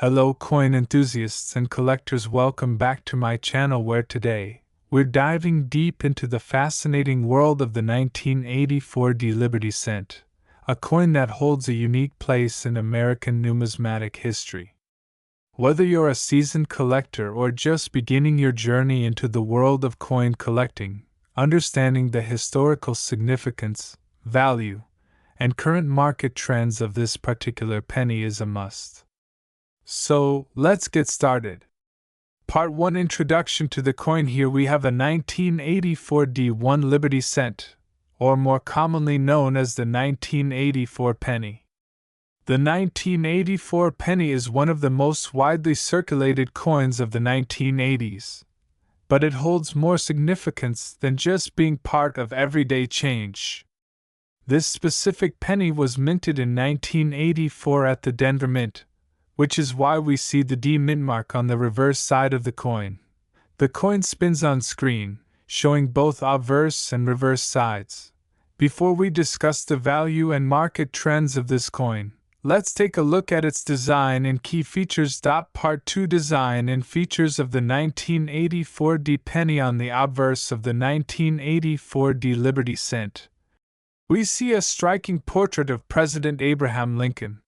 Hello coin enthusiasts and collectors, welcome back to my channel where today, we're diving deep into the fascinating world of the 1984 Liberty Cent, a coin that holds a unique place in American numismatic history. Whether you're a seasoned collector or just beginning your journey into the world of coin collecting, understanding the historical significance, value, and current market trends of this particular penny is a must. So, let's get started. Part 1 Introduction to the coin. Here we have a 1984 D1 Liberty Cent, or more commonly known as the 1984 penny. The 1984 penny is one of the most widely circulated coins of the 1980s, but it holds more significance than just being part of everyday change. This specific penny was minted in 1984 at the Denver Mint, which is why we see the D mint mark on the reverse side of the coin. The coin spins on screen, showing both obverse and reverse sides. Before we discuss the value and market trends of this coin, let's take a look at its design and key features. Part 2 Design and features of the 1984 D penny. On the obverse of the 1984 D Liberty Cent, we see a striking portrait of President Abraham Lincoln.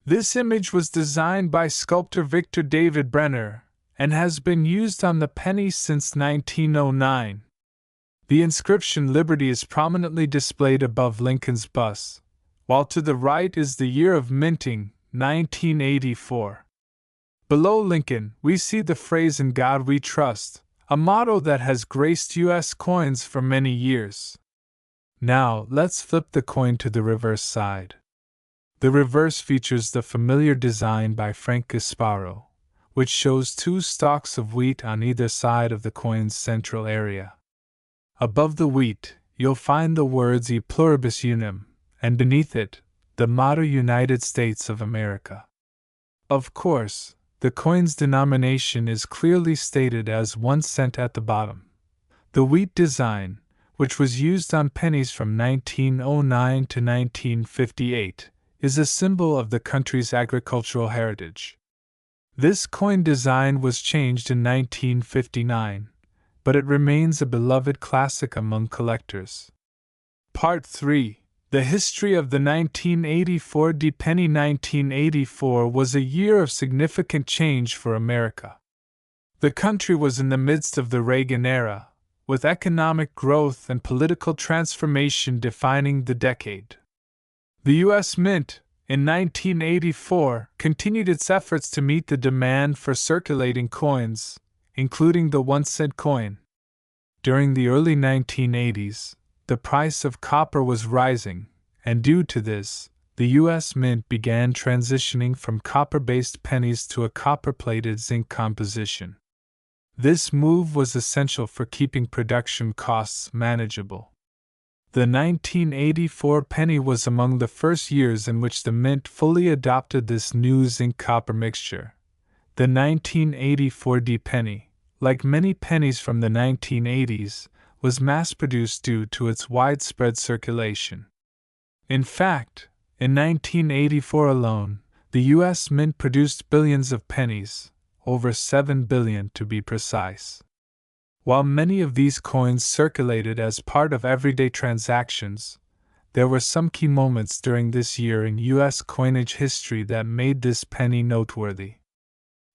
This image was designed by sculptor Victor David Brenner and has been used on the penny since 1909. The inscription Liberty is prominently displayed above Lincoln's bust, while to the right is the year of minting, 1984. Below Lincoln, we see the phrase "In God We Trust," a motto that has graced U.S. coins for many years. Now, let's flip the coin to the reverse side. The reverse features the familiar design by Frank Gasparo, which shows two stalks of wheat on either side of the coin's central area. Above the wheat, you'll find the words E Pluribus Unum, and beneath it, the motto United States of America. Of course, the coin's denomination is clearly stated as 1 cent at the bottom. The wheat design, which was used on pennies from 1909 to 1958, is a symbol of the country's agricultural heritage. This coin design was changed in 1959, but it remains a beloved classic among collectors. Part 3 The history of the 1984 D penny. 1984 was a year of significant change for America. The country was in the midst of the Reagan era, with economic growth and political transformation defining the decade. The U.S. Mint, in 1984, continued its efforts to meet the demand for circulating coins, including the 1 cent coin. During the early 1980s, the price of copper was rising, and due to this, the U.S. Mint began transitioning from copper-based pennies to a copper-plated zinc composition. This move was essential for keeping production costs manageable. The 1984 penny was among the first years in which the Mint fully adopted this new zinc-copper mixture. The 1984 D penny, like many pennies from the 1980s, was mass-produced due to its widespread circulation. In fact, in 1984 alone, the U.S. Mint produced billions of pennies, over 7 billion to be precise. While many of these coins circulated as part of everyday transactions, there were some key moments during this year in U.S. coinage history that made this penny noteworthy.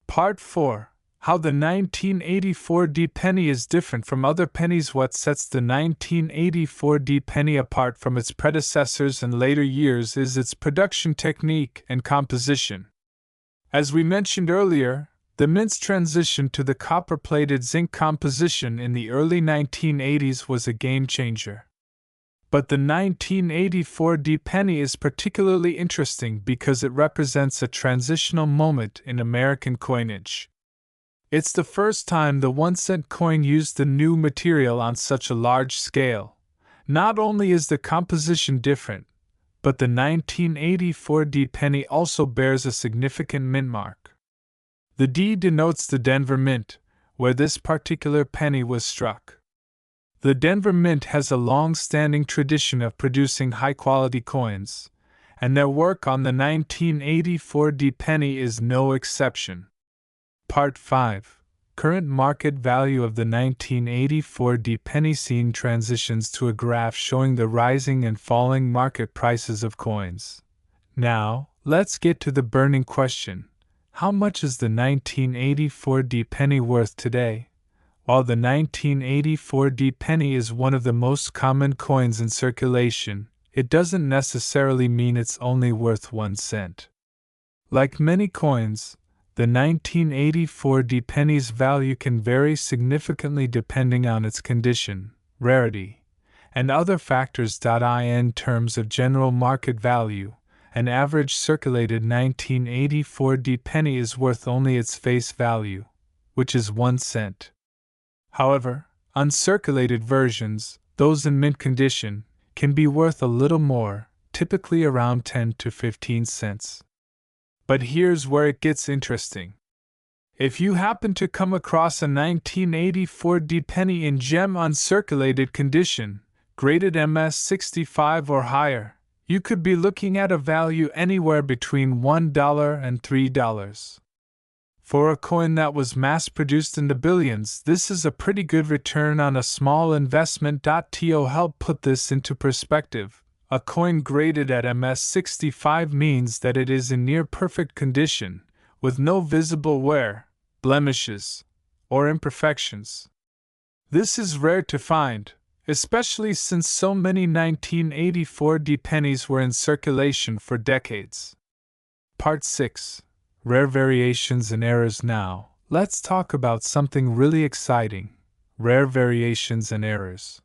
Part 4 How the 1984 D penny is different from other pennies. What sets the 1984 D penny apart from its predecessors in later years is its production technique and composition. As we mentioned earlier, the Mint's transition to the copper-plated zinc composition in the early 1980s was a game-changer. But the 1984 D penny is particularly interesting because it represents a transitional moment in American coinage. It's the first time the 1 cent coin used the new material on such a large scale. Not only is the composition different, but the 1984 D penny also bears a significant mint mark. The D denotes the Denver Mint, where this particular penny was struck. The Denver Mint has a long-standing tradition of producing high-quality coins, and their work on the 1984 dThe is no exception. Part 5. Current market value of the 1984 dThe scene transitions to a graph showing the rising and falling market prices of coins. Now, let's get to the burning question. How much is the 1984 dThe worth today? While the 1984 dThe is one of the most common coins in circulation, it doesn't necessarily mean it's only worth 1 cent. Like many coins, the 1984 dThe's value can vary significantly depending on its condition, rarity, and other factors. In terms of general market value, an average circulated 1984 dThe is worth only its face value, which is 1 cent. However, uncirculated versions, those in mint condition, can be worth a little more, typically around 10 to 15 cents. But here's where it gets interesting. If you happen to come across a 1984 dThe in gem uncirculated condition, graded MS65 or higher, you could be looking at a value anywhere between $1 and $3. For a coin that was mass-produced in the billions, this is a pretty good return on a small investment. To help put this into perspective, a coin graded at MS65 means that it is in near-perfect condition, with no visible wear, blemishes, or imperfections. This is rare to find, especially since so many 1984 dThes were in circulation for decades. Part 6. Rare variations and errors. Now, let's talk about something really exciting: rare variations and errors.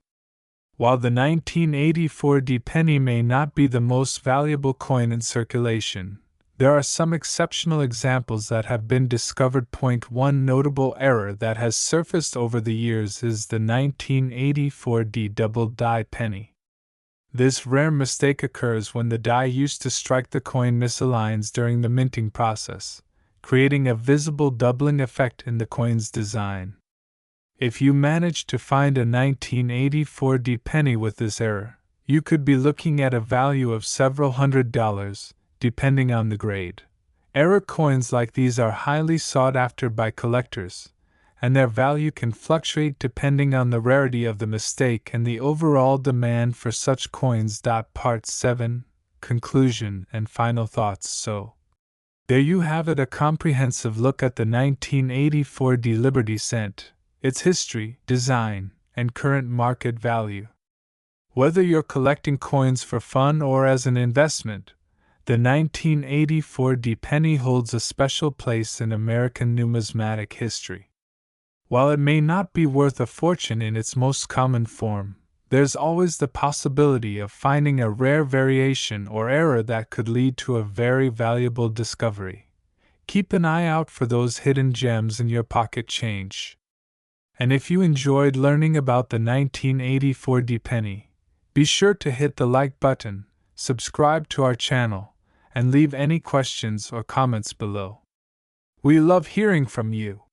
While the 1984 dThe may not be the most valuable coin in circulation, there are some exceptional examples that have been discovered. One notable error that has surfaced over the years is the 1984 dThe. This rare mistake occurs when the die used to strike the coin misaligns during the minting process, creating a visible doubling effect in the coin's design. If you manage to find a 1984 dThe with this error, you could be looking at a value of several $100s, depending on the grade. Error coins like these are highly sought after by collectors, and their value can fluctuate depending on the rarity of the mistake and the overall demand for such coins. Part 7. Conclusion and final thoughts. So, there you have it, a comprehensive look at the 1984 Liberty Cent, its history, design, and current market value. Whether you're collecting coins for fun or as an investment, the 1984 dThe holds a special place in American numismatic history. While it may not be worth a fortune in its most common form, there's always the possibility of finding a rare variation or error that could lead to a very valuable discovery. Keep an eye out for those hidden gems in your pocket change. And if you enjoyed learning about the 1984 dThe, be sure to hit the like button, subscribe to our channel, and leave any questions or comments below. We love hearing from you.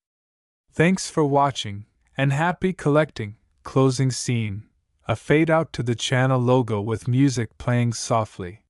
Thanks for watching, and happy collecting. Closing scene. A fade out to the channel logo with music playing softly.